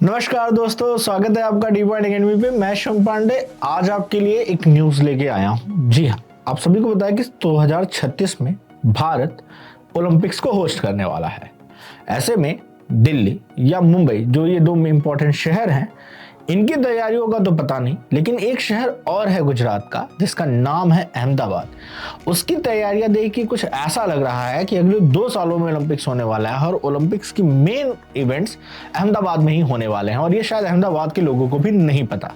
नमस्कार दोस्तों, स्वागत है आपका डी पॉइंट अकेडमी पे। मैं शिवम पांडे आज आपके लिए एक न्यूज लेके आया हूँ। जी हाँ, आप सभी को पता है कि 2036 में भारत ओलंपिक्स को होस्ट करने वाला है। ऐसे में दिल्ली या मुंबई, जो ये दो इंपॉर्टेंट शहर हैं, इनकी तैयारियों का तो पता नहीं, लेकिन एक शहर और है गुजरात का जिसका नाम है अहमदाबाद। उसकी तैयारियां देख के कुछ ऐसा लग रहा है कि अगले 2 सालों में ओलंपिक्स होने वाला है और ओलंपिक्स की मेन इवेंट्स अहमदाबाद में ही होने वाले हैं, और ये शायद अहमदाबाद के लोगों को भी नहीं पता।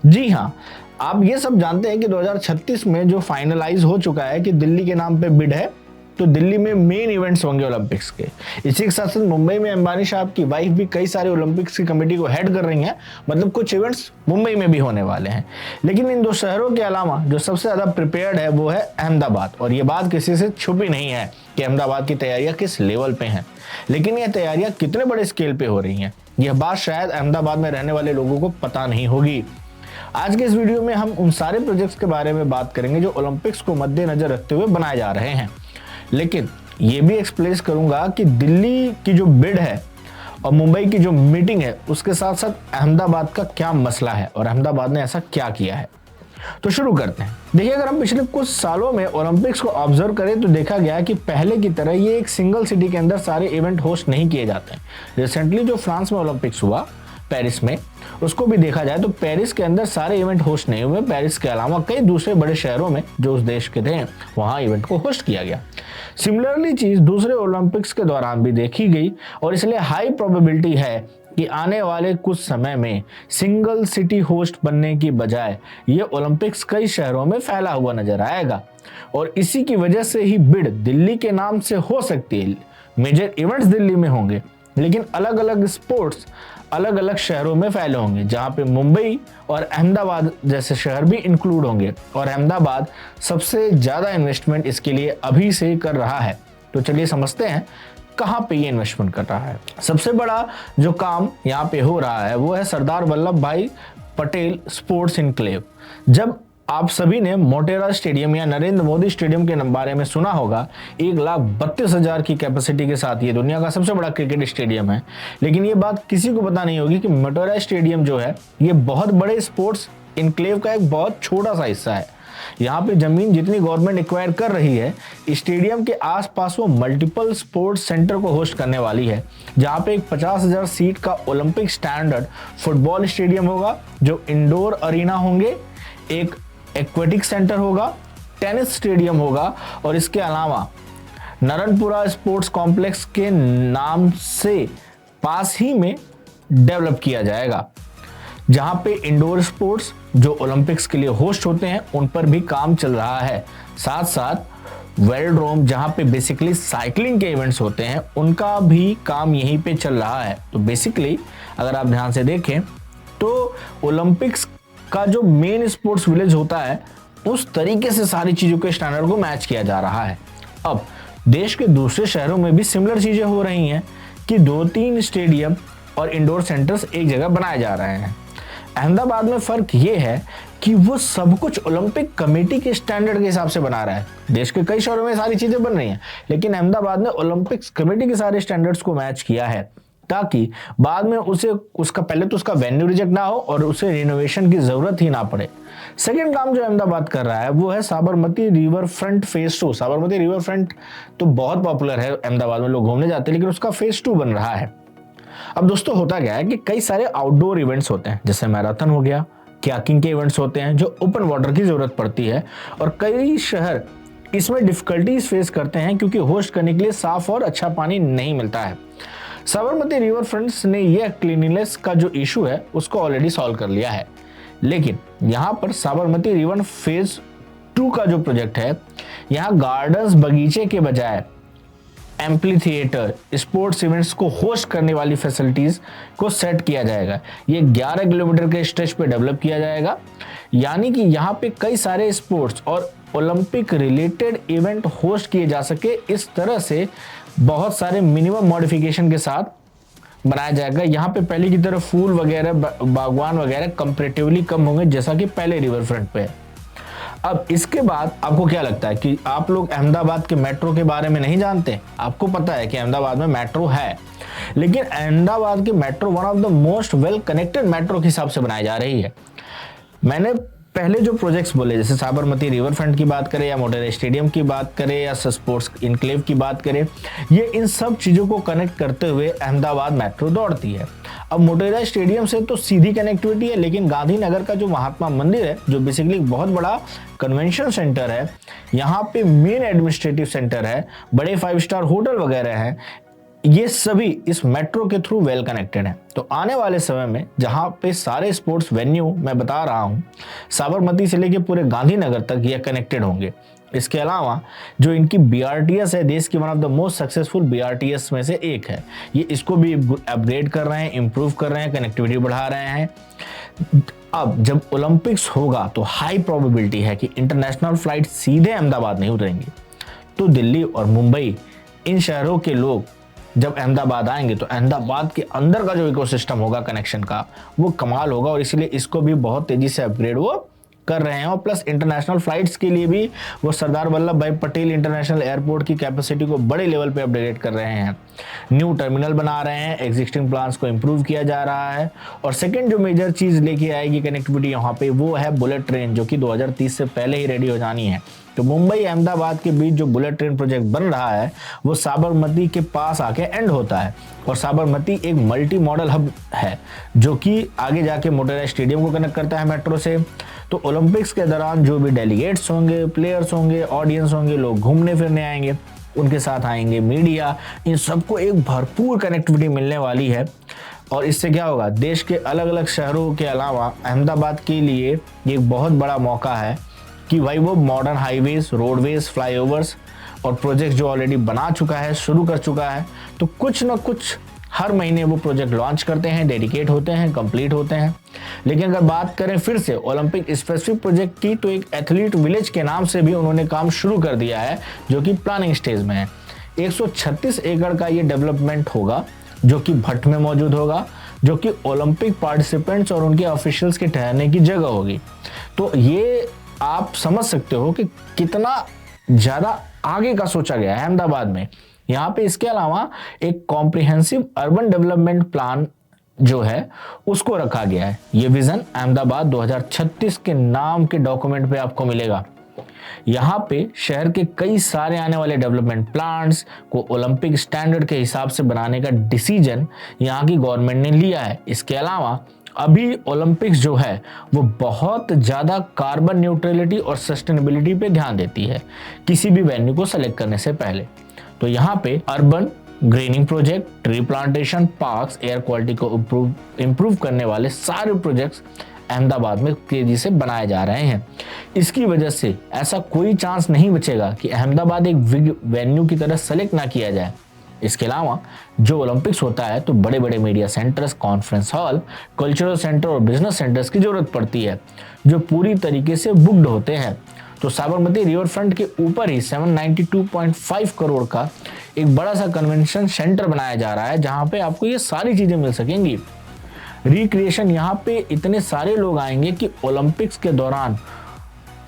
जी हाँ, आप ये सब जानते हैं कि 2036 में जो फाइनलाइज हो चुका है कि दिल्ली के नाम पे बिड है, तो दिल्ली में मेन इवेंट्स होंगे ओलंपिक्स के। इसी के साथ साथ मुंबई में अंबानी साहब की वाइफ भी कई सारे ओलंपिक्स की कमेटी को हेड कर रही हैं, मतलब कुछ इवेंट्स मुंबई में भी होने वाले हैं। लेकिन इन दो शहरों के अलावा जो सबसे ज्यादा प्रिपेयर्ड है वो है अहमदाबाद, और ये बात किसी से छुपी नहीं है कि अहमदाबाद की तैयारियां किस लेवल पे हैं। लेकिन ये तैयारियां कितने बड़े स्केल पे हो रही हैं, यह बात शायद अहमदाबाद में रहने वाले लोगों को पता नहीं होगी। आज के इस वीडियो में हम उन सारे प्रोजेक्ट्स के बारे में बात करेंगे जो ओलंपिक्स को मद्देनजर रखते हुए बनाए जा रहे हैं। लेकिन ये भी एक्सप्लेन करूंगा कि दिल्ली की जो बिड है और मुंबई की जो मीटिंग है, उसके साथ साथ अहमदाबाद का क्या मसला है और अहमदाबाद ने ऐसा क्या किया है। तो शुरू करते हैं। देखिए, अगर हम पिछले कुछ सालों में ओलंपिक्स को ऑब्जर्व करें तो देखा गया कि पहले की तरह ये एक सिंगल सिटी के अंदर सारे इवेंट होस्ट नहीं किए जाते हैं। रिसेंटली जो फ्रांस में ओलंपिक्स हुआ, पेरिस में, उसको भी देखा जाए तो पेरिस के अंदर सारे इवेंट होस्ट नहीं हुए। पेरिस के अलावा कई दूसरे बड़े शहरों में जो उस देश के थे, वहां इवेंट को होस्ट किया गया। सिमिलरली चीज दूसरे ओलंपिक्स के दौरान भी देखी गई, और इसलिए हाई प्रोबेबिलिटी है कि आने वाले कुछ समय में सिंगल सिटी होस्ट बनने की बजाय ये ओलंपिक्स कई शहरों में फैला हुआ नजर आएगा, और इसी की वजह से ही बिड दिल्ली के नाम से हो सकती है। मेजर इवेंट्स दिल्ली में होंगे, लेकिन अलग अलग स्पोर्ट्स अलग अलग शहरों में फैले होंगे, जहां पे मुंबई और अहमदाबाद जैसे शहर भी इंक्लूड होंगे, और अहमदाबाद सबसे ज्यादा इन्वेस्टमेंट इसके लिए अभी से कर रहा है। तो चलिए समझते हैं कहां पे ये इन्वेस्टमेंट कर रहा है। सबसे बड़ा जो काम यहाँ पे हो रहा है वो है सरदार वल्लभ भाई पटेल स्पोर्ट्स इनक्लेव। जब आप सभी ने मोटेरा स्टेडियम या नरेंद्र मोदी स्टेडियम के बारे में सुना होगा, 1,32,000 की कैपेसिटी के साथ ये दुनिया का सबसे बड़ा क्रिकेट स्टेडियम है। लेकिन ये बात किसी को पता नहीं होगी कि मोटेरा स्टेडियम जो है, ये बहुत बड़े स्पोर्ट्स इनक्लेव का एक बहुत छोटा सा हिस्सा है। यहाँ पे जमीन जितनी गवर्नमेंट एक्वायर कर रही है, स्टेडियम के आसपास वो मल्टीपल स्पोर्ट्स सेंटर को होस्ट करने वाली है, जहाँ पे एक 50,000 सीट का ओलंपिक स्टैंडर्ड फुटबॉल स्टेडियम होगा, जो इंडोर अरीना होंगे, एक एक्वेटिक सेंटर होगा, टेनिस स्टेडियम होगा, और इसके अलावा नरनपुरा स्पोर्ट्स कॉम्प्लेक्स के नाम से पास ही में डेवलप किया जाएगा, जहां पे इंडोर स्पोर्ट्स जो ओलंपिक्स के लिए होस्ट होते हैं उन पर भी काम चल रहा है। साथ साथ वेलोड्रोम, जहां पे बेसिकली साइकिलिंग के इवेंट्स होते हैं, उनका भी काम यहीं पे चल रहा है। तो बेसिकली अगर आप ध्यान से देखें तो ओलंपिक्स का जो मेन स्पोर्ट्स विलेज होता है, उस तरीके से सारी चीजों के स्टैंडर्ड को मैच किया जा रहा है। अब देश के दूसरे शहरों में भी सिमिलर चीजें हो रही हैं कि 2-3 स्टेडियम और इंडोर सेंटर्स एक जगह बनाए जा रहे हैं। अहमदाबाद में फर्क ये है कि वो सब कुछ ओलंपिक कमेटी के स्टैंडर्ड के हिसाब से बना रहा है। देश के कई शहरों में सारी चीजें बन रही हैं, लेकिन अहमदाबाद ने ओलंपिक्स कमेटी के सारे स्टैंडर्ड्स को मैच किया है, ताकि बाद में उसका पहले तो उसका वेन्यू रिजेक्ट ना हो और उसे रिनोवेशन की जरूरत ही ना पड़े। सेकंड काम जो अहमदाबाद कर रहा है वो है Sabarmati river front phase 2। Sabarmati river front तो बहुत पॉपुलर है, अहमदाबाद में लोग घूमने जाते हैं, लेकिन उसका फेज 2 बन रहा है। अब दोस्तों होता क्या है कि कई सारे आउटडोर इवेंट्स होते हैं, जैसे मैराथन हो गया, कयाकिंग के इवेंट्स होते हैं जो ओपन वाटर की जरूरत पड़ती है, और कई शहर इसमें डिफिकल्टीज फेस करते हैं क्योंकि होस्ट करने के लिए साफ और अच्छा पानी नहीं मिलता है। साबरमती रिवर फ्रंट्स ने यह क्लीनिनेस का जो इशू है उसको ऑलरेडी सॉल्व कर लिया है। लेकिन यहाँ पर साबरमती रिवर फेज 2 का जो प्रोजेक्ट है, यहाँ गार्डन्स, बगीचे के बजाय एम्पली थिएटर, स्पोर्ट्स इवेंट्स को होस्ट करने वाली फैसिलिटीज को सेट किया जाएगा। ये 11 किलोमीटर के स्ट्रेच पे डेवलप किया जाएगा, यानी कि यहाँ पे कई सारे स्पोर्ट्स और ओलंपिक रिलेटेड इवेंट होस्ट किए जा सके। इस तरह से बहुत सारे मिनिमम मॉडिफिकेशन के साथ बनाया जाएगा। यहाँ पे पहले की तरह फूल वगैरह, बागवान वगैरह कंपैरेटिवली कम होंगे, जैसा कि पहले रिवर फ्रंट पे है। अब इसके बाद आपको क्या लगता है कि आप लोग अहमदाबाद के मेट्रो के बारे में नहीं जानते? आपको पता है कि अहमदाबाद में मेट्रो है, लेकिन अहमदाबाद की metro one of the most well connected metro के हिसाब से बनाई जा रही है। मैंने पहले जो प्रोजेक्ट्स बोले, जैसे साबरमती रिवर फ्रंट की बात करें या मोटेरा स्टेडियम की बात करें या स्पोर्ट्स इनक्लेव की बात करें, ये इन सब चीज़ों को कनेक्ट करते हुए अहमदाबाद मेट्रो दौड़ती है। अब मोटेरा स्टेडियम से तो सीधी कनेक्टिविटी है, लेकिन गांधीनगर का जो महात्मा मंदिर है, जो बेसिकली एक बहुत बड़ा कन्वेंशन सेंटर है, यहाँ पे मेन एडमिनिस्ट्रेटिव सेंटर है, बड़े 5 स्टार होटल वगैरह हैं, ये सभी इस मेट्रो के थ्रू वेल कनेक्टेड हैं। तो आने वाले समय में जहां पे सारे स्पोर्ट्स वेन्यू मैं बता रहा हूं, साबरमती से लेके पूरे गांधीनगर तक ये कनेक्टेड होंगे। इसके अलावा जो इनकी बीआरटीएस है, देश की one of the most successful BRTS में से एक है, ये इसको भी अपग्रेड कर रहे हैं, इंप्रूव कर रहे हैं, कनेक्टिविटी बढ़ा रहे हैं। अब जब ओलंपिक्स होगा तो हाई प्रोबेबिलिटी है कि इंटरनेशनल फ्लाइट सीधे अहमदाबाद नहीं उतरेंगी, तो दिल्ली और मुंबई इन शहरों के लोग जब अहमदाबाद आएंगे तो अहमदाबाद के अंदर का जो इकोसिस्टम होगा कनेक्शन का, वो कमाल होगा। और इसलिए इसको भी बहुत तेजी से अपग्रेड वो कर रहे हैं। और प्लस इंटरनेशनल फ्लाइट्स के लिए भी वो सरदार वल्लभ भाई पटेल इंटरनेशनल एयरपोर्ट की कैपेसिटी को बड़े लेवल पे अपग्रेड कर रहे हैं, न्यू टर्मिनल बना रहे हैं, एग्जिस्टिंग प्लान्स को इंप्रूव किया जा रहा है। और सेकंड जो मेजर चीज लेके आएगी कनेक्टिविटी यहाँ पे, वो है बुलेट ट्रेन, जो कि 2030 से पहले ही रेडी हो जानी है। तो मुंबई अहमदाबाद के बीच जो बुलेट ट्रेन प्रोजेक्ट बन रहा है, वो साबरमती के पास आके एंड होता है। और साबरमती एक मल्टी मॉडल हब है, जो कि आगे जाके मोटेरा स्टेडियम को कनेक्ट करता है मेट्रो से। तो ओलंपिक्स के दौरान जो भी डेलीगेट्स होंगे, प्लेयर्स होंगे, ऑडियंस होंगे, लोग घूमने फिरने आएंगे, उनके साथ आएंगे मीडिया, इन सबको एक भरपूर कनेक्टिविटी मिलने वाली है। और इससे क्या होगा, देश के अलग अलग शहरों के अलावा अहमदाबाद के लिए एक बहुत बड़ा मौका है कि भाई वो मॉडर्न हाईवेज, रोडवेज, फ्लाईओवर्स और प्रोजेक्ट जो ऑलरेडी बना चुका है, शुरू कर चुका है, तो कुछ ना कुछ हर महीने वो प्रोजेक्ट लॉन्च करते हैं, डेडिकेट होते हैं, कंप्लीट होते हैं। लेकिन अगर बात करें फिर से ओलंपिक स्पेसिफिक प्रोजेक्ट की, तो एक एथलीट विलेज के नाम से भी उन्होंने काम शुरू कर दिया है, जो कि प्लानिंग स्टेज में है। 136 एकड़ का ये डेवलपमेंट होगा, जो कि भट्ट में मौजूद होगा, जो कि ओलंपिक पार्टिसिपेंट्स और उनके ऑफिशियल्स के ठहरने की जगह होगी। तो ये आप समझ सकते हो कि कितना ज्यादा आगे का सोचा गया है अहमदाबाद में। यहाँ पे इसके अलावा एक कॉम्प्रिहेंसिव अर्बन डेवलपमेंट प्लान जो है उसको रखा गया है। ये विजन अहमदाबाद 2036 के नाम के डॉक्यूमेंट पे आपको मिलेगा। यहाँ पे शहर के कई सारे आने वाले डेवलपमेंट प्लान्स को ओलंपिक स्टैंडर्ड के हिसाब से बनाने का डिसीजन यहाँ की गवर्नमेंट ने लिया है। इसके अलावा अभी ओलंपिक्स जो है वो बहुत ज़्यादा कार्बन न्यूट्रलिटी और सस्टेनेबिलिटी पे ध्यान देती है किसी भी वेन्यू को सेलेक्ट करने से पहले। तो यहाँ पे urban grinning project, tree plantation, parks, air quality को इम्प्रूव करने वाले सारे प्रोजेक्ट्स अहमदाबाद में तेजी से बनाए जा रहे हैं। इसकी वजह से ऐसा कोई चांस नहीं बचेगा कि अहमदाबाद एक वेन्यू की तरह सेलेक्ट ना किया जाए। इसके अलावा जो ओलंपिक्स होता है तो बड़े बड़े media centres, conference hall, cultural centre और बिजनेस सेंटर्स की जरूरत पड़ती है, जो पूरी तरीके से बुक्ड होते हैं। तो साबरमती रिवर फ्रंट के ऊपर ही 792.5 करोड़ का एक बड़ा सा कन्वेंशन सेंटर बनाया जा रहा है, जहां पे आपको ये सारी चीजें मिल सकेंगी। रिक्रिएशन, यहाँ पे इतने सारे लोग आएंगे कि ओलंपिक्स के दौरान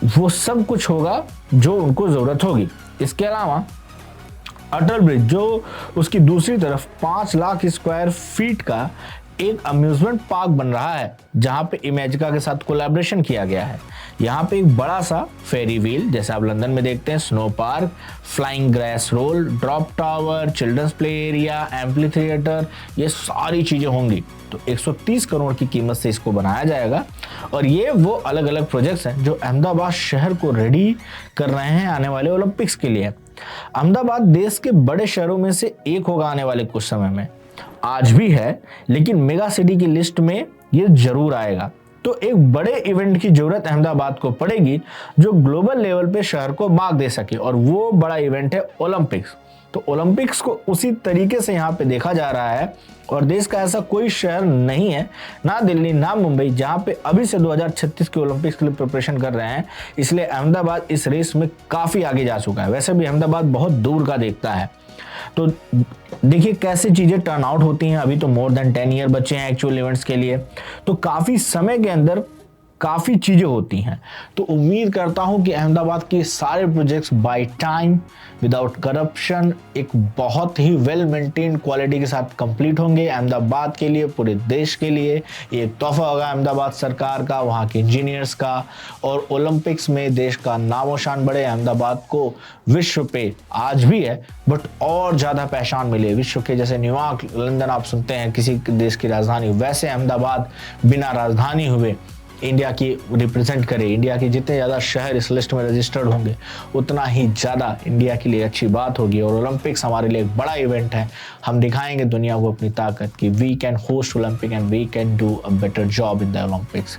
वो सब कुछ होगा जो उनको जरूरत होगी। इसके अलावा अटल ब्रिज, जो उसकी दूसरी तरफ 5 लाख स्क्वायर फीट का एक अम्यूजमेंट पार्क बन रहा है, जहां पे इमेजिका के साथ कोलैबोरेशन किया गया है। यहाँ पे एक बड़ा सा फेरी व्हील, जैसे आप लंदन में देखते हैं, snow park, flying grass roll, drop tower, children's play area, amphitheatre, ये सारी चीजें होंगी। तो 130 करोड़ की कीमत से इसको बनाया जाएगा। और ये वो अलग अलग प्रोजेक्ट्स हैं जो अहमदाबाद शहर को रेडी कर रहे हैं आने वाले ओलंपिक्स के लिए। अहमदाबाद देश के बड़े शहरों में से एक होगा आने वाले कुछ समय में, आज भी है, लेकिन मेगा सिटी की लिस्ट में ये जरूर आएगा। तो एक बड़े इवेंट की जरूरत अहमदाबाद को पड़ेगी, जो ग्लोबल लेवल पे शहर को मार्क दे सके, और वो बड़ा इवेंट है ओलंपिक्स। तो ओलंपिक्स को उसी तरीके से यहाँ पे देखा जा रहा है। और देश का ऐसा कोई शहर नहीं है, ना दिल्ली ना मुंबई, जहाँ पे अभी से 2036 के ओलंपिक्स के लिए प्रिपरेशन कर रहे हैं। इसलिए अहमदाबाद इस रेस में काफी आगे जा चुका है। वैसे भी अहमदाबाद बहुत दूर का देखता है। तो देखिए कैसे चीजें टर्न आउट होती हैं। अभी तो मोर देन 10 ईयर बचे हैं एक्चुअल इवेंट्स के लिए। तो काफी समय के अंदर काफ़ी चीज़ें होती हैं। तो उम्मीद करता हूं कि अहमदाबाद के सारे projects by time, without corruption, एक बहुत ही वेल मेंटेन क्वालिटी के साथ कंप्लीट होंगे। अहमदाबाद के लिए, पूरे देश के लिए ये एक तोहफा होगा अहमदाबाद सरकार का, वहाँ के इंजीनियर्स का, और ओलंपिक्स में देश का नामो शान बढ़े। अहमदाबाद को विश्व पे आज भी है बट और ज़्यादा पहचान मिले। विश्व के जैसे न्यूयॉर्क, लंदन आप सुनते हैं किसी देश की राजधानी, वैसे अहमदाबाद बिना राजधानी हुए इंडिया की रिप्रेजेंट करे। इंडिया के जितने ज़्यादा शहर इस लिस्ट में रजिस्टर्ड होंगे उतना ही ज़्यादा इंडिया के लिए अच्छी बात होगी। और ओलंपिक्स हमारे लिए एक बड़ा इवेंट है। हम दिखाएंगे दुनिया को अपनी ताकत कि we can host Olympic and we can do a better job in the Olympics.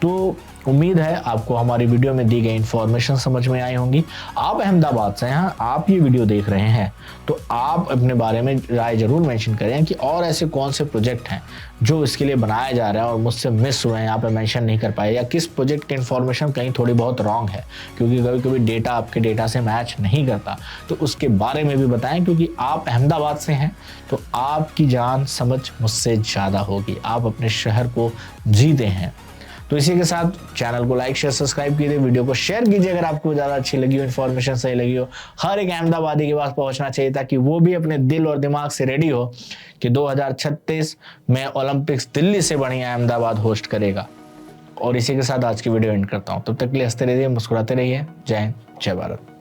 तो उम्मीद है आपको हमारी वीडियो में दी गई इन्फॉर्मेशन समझ में आई होंगी। आप अहमदाबाद से हैं, आप ये वीडियो देख रहे हैं, तो आप अपने बारे में राय जरूर मेंशन करें कि और ऐसे कौन से प्रोजेक्ट हैं जो इसके लिए बनाया जा रहा है और मुझसे मिस हुए हैं, यहाँ पे मेंशन नहीं कर पाए, या किस प्रोजेक्ट की इन्फॉर्मेशन कहीं थोड़ी बहुत रॉन्ग है, क्योंकि कभी कभी डेटा आपके डेटा से मैच नहीं करता। तो उसके बारे में भी बताएं, क्योंकि आप अहमदाबाद से हैं तो आपकी जान समझ मुझसे ज़्यादा होगी। आप अपने शहर को जीते हैं। तो इसी के साथ चैनल को लाइक, शेयर, सब्सक्राइब कीजिए, वीडियो को शेयर कीजिए अगर आपको ज़्यादा अच्छी लगी हो, इन्फॉर्मेशन सही लगी हो। हर एक अहमदाबादी के पास पहुंचना चाहिए ताकि वो भी अपने दिल और दिमाग से रेडी हो कि 2036 में ओलंपिक्स दिल्ली से बढ़िया अहमदाबाद होस्ट करेगा। और इसी के साथ आज की वीडियो एंड करता हूँ। तब तक के लिए हंसते रहिए, मुस्कुराते रहिए। जय हिंद, जय भारत।